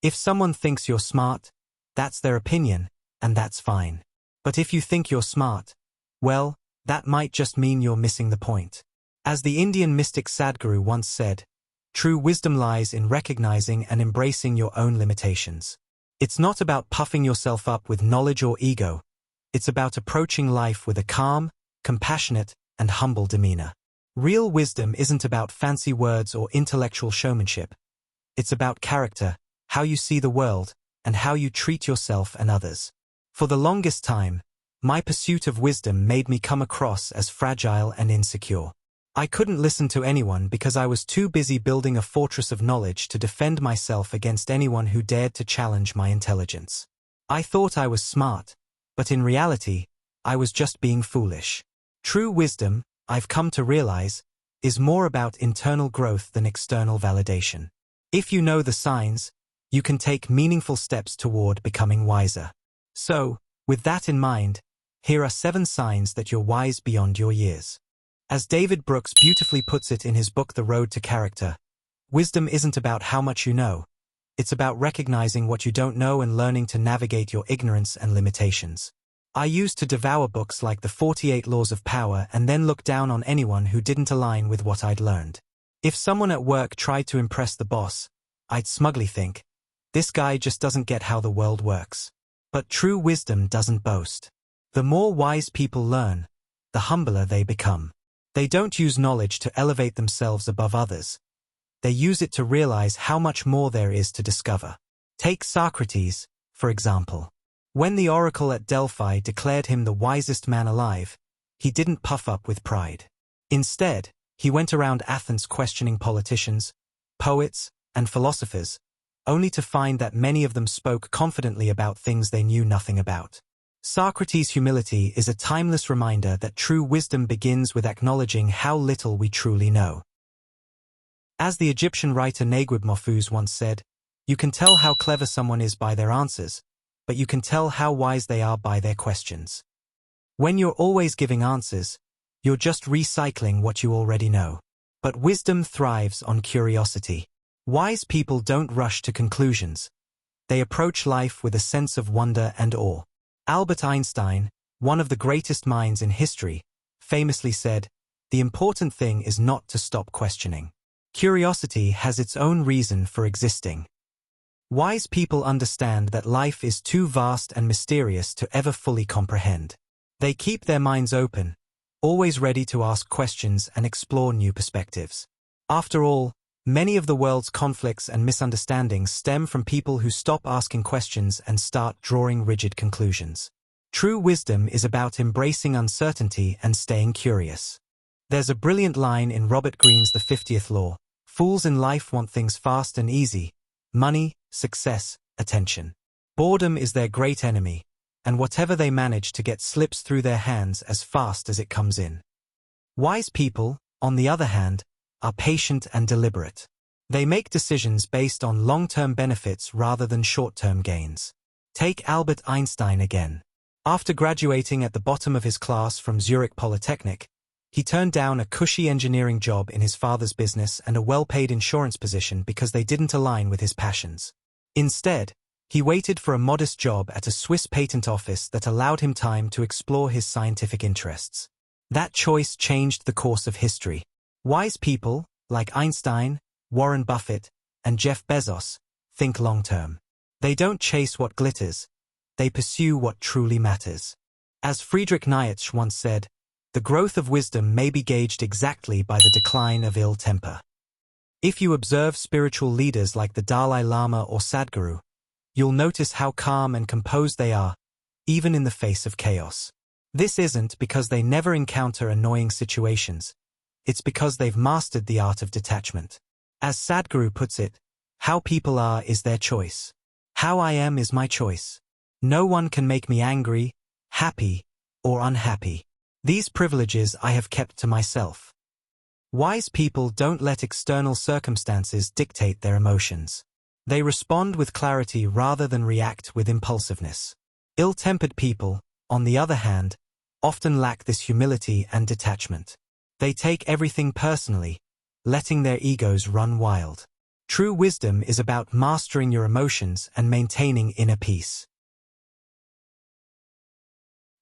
If someone thinks you're smart, that's their opinion, and that's fine. But if you think you're smart, well, that might just mean you're missing the point. As the Indian mystic Sadhguru once said, true wisdom lies in recognizing and embracing your own limitations. It's not about puffing yourself up with knowledge or ego. It's about approaching life with a calm, compassionate, and humble demeanor. Real wisdom isn't about fancy words or intellectual showmanship. It's about character, how you see the world, and how you treat yourself and others. For the longest time, my pursuit of wisdom made me come across as fragile and insecure. I couldn't listen to anyone because I was too busy building a fortress of knowledge to defend myself against anyone who dared to challenge my intelligence. I thought I was smart, but in reality, I was just being foolish. True wisdom, I've come to realize, is more about internal growth than external validation. If you know the signs, you can take meaningful steps toward becoming wiser. So, with that in mind, here are 7 signs that you're wise beyond your years. As David Brooks beautifully puts it in his book The Road to Character, wisdom isn't about how much you know. It's about recognizing what you don't know and learning to navigate your ignorance and limitations. I used to devour books like The 48 Laws of Power and then look down on anyone who didn't align with what I'd learned. If someone at work tried to impress the boss, I'd smugly think, this guy just doesn't get how the world works. But true wisdom doesn't boast. The more wise people learn, the humbler they become. They don't use knowledge to elevate themselves above others. They use it to realize how much more there is to discover. Take Socrates, for example. When the oracle at Delphi declared him the wisest man alive, he didn't puff up with pride. Instead, he went around Athens questioning politicians, poets, and philosophers, only to find that many of them spoke confidently about things they knew nothing about. Socrates' humility is a timeless reminder that true wisdom begins with acknowledging how little we truly know. As the Egyptian writer Naguib Mahfouz once said, you can tell how clever someone is by their answers, but you can tell how wise they are by their questions. When you're always giving answers, you're just recycling what you already know. But wisdom thrives on curiosity. Wise people don't rush to conclusions. They approach life with a sense of wonder and awe. Albert Einstein, one of the greatest minds in history, famously said, the important thing is not to stop questioning. Curiosity has its own reason for existing. Wise people understand that life is too vast and mysterious to ever fully comprehend. They keep their minds open, always ready to ask questions and explore new perspectives. After all, many of the world's conflicts and misunderstandings stem from people who stop asking questions and start drawing rigid conclusions. True wisdom is about embracing uncertainty and staying curious. There's a brilliant line in Robert Greene's The 50th Law: fools in life want things fast and easy, money, success, attention. Boredom is their great enemy, and whatever they manage to get slips through their hands as fast as it comes in. Wise people, on the other hand, are patient and deliberate. They make decisions based on long-term benefits rather than short-term gains. Take Albert Einstein again. After graduating at the bottom of his class from Zurich Polytechnic, he turned down a cushy engineering job in his father's business and a well-paid insurance position because they didn't align with his passions. Instead, he waited for a modest job at a Swiss patent office that allowed him time to explore his scientific interests. That choice changed the course of history. Wise people, like Einstein, Warren Buffett, and Jeff Bezos, think long-term. They don't chase what glitters, they pursue what truly matters. As Friedrich Nietzsche once said, the growth of wisdom may be gauged exactly by the decline of ill temper. If you observe spiritual leaders like the Dalai Lama or Sadhguru, you'll notice how calm and composed they are, even in the face of chaos. This isn't because they never encounter annoying situations. It's because they've mastered the art of detachment. As Sadhguru puts it, how people are is their choice. How I am is my choice. No one can make me angry, happy, or unhappy. These privileges I have kept to myself. Wise people don't let external circumstances dictate their emotions. They respond with clarity rather than react with impulsiveness. Ill-tempered people, on the other hand, often lack this humility and detachment. They take everything personally, letting their egos run wild. True wisdom is about mastering your emotions and maintaining inner peace.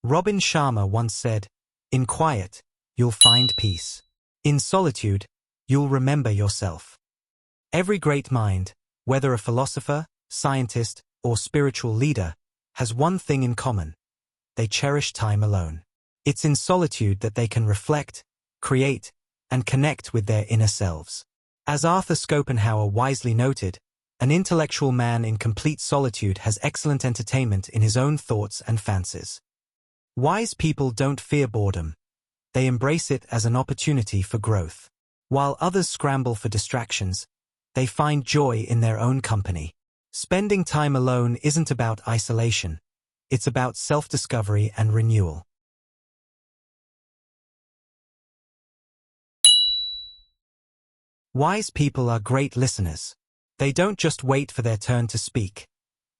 Robin Sharma once said, "In quiet, you'll find peace. In solitude, you'll remember yourself." Every great mind, whether a philosopher, scientist, or spiritual leader, has one thing in common. They cherish time alone. It's in solitude that they can reflect, create, and connect with their inner selves. As Arthur Schopenhauer wisely noted, an intellectual man in complete solitude has excellent entertainment in his own thoughts and fancies. Wise people don't fear boredom. They embrace it as an opportunity for growth. While others scramble for distractions, they find joy in their own company. Spending time alone isn't about isolation. It's about self-discovery and renewal. Wise people are great listeners. They don't just wait for their turn to speak.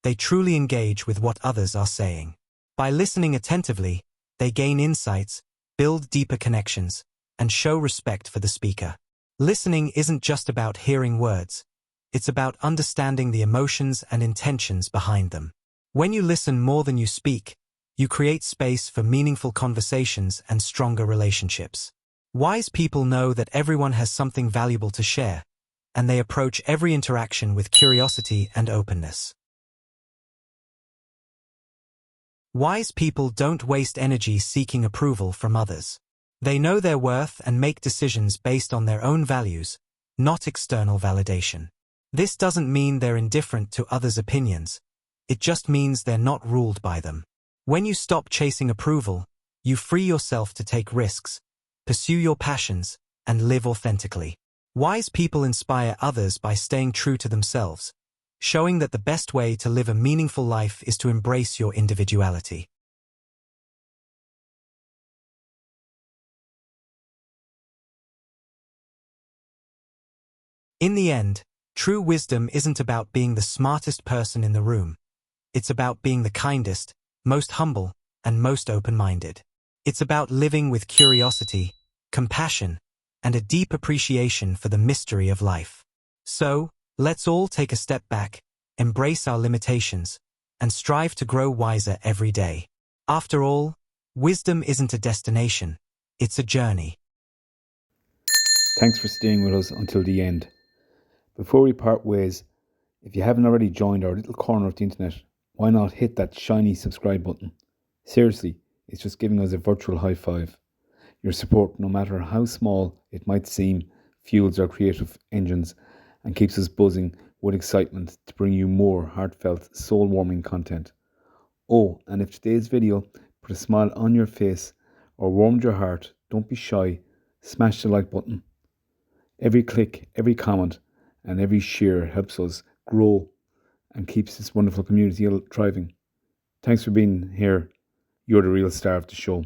They truly engage with what others are saying. By listening attentively, they gain insights, build deeper connections, and show respect for the speaker. Listening isn't just about hearing words. It's about understanding the emotions and intentions behind them. When you listen more than you speak, you create space for meaningful conversations and stronger relationships. Wise people know that everyone has something valuable to share, and they approach every interaction with curiosity and openness. Wise people don't waste energy seeking approval from others. They know their worth and make decisions based on their own values, not external validation. This doesn't mean they're indifferent to others' opinions. It just means they're not ruled by them. When you stop chasing approval, you free yourself to take risks, pursue your passions, and live authentically. Wise people inspire others by staying true to themselves, showing that the best way to live a meaningful life is to embrace your individuality. In the end, true wisdom isn't about being the smartest person in the room. It's about being the kindest, most humble, and most open-minded. It's about living with curiosity, compassion, and a deep appreciation for the mystery of life. So, let's all take a step back, embrace our limitations, and strive to grow wiser every day. After all, wisdom isn't a destination, it's a journey. Thanks for staying with us until the end. Before we part ways, if you haven't already joined our little corner of the internet, why not hit that shiny subscribe button? Seriously, it's just giving us a virtual high five. Your support, no matter how small it might seem, fuels our creative engines and keeps us buzzing with excitement to bring you more heartfelt, soul-warming content. Oh, and if today's video put a smile on your face or warmed your heart, don't be shy, smash the like button. Every click, every comment, and every share helps us grow and keeps this wonderful community thriving. Thanks for being here. You're the real star of the show.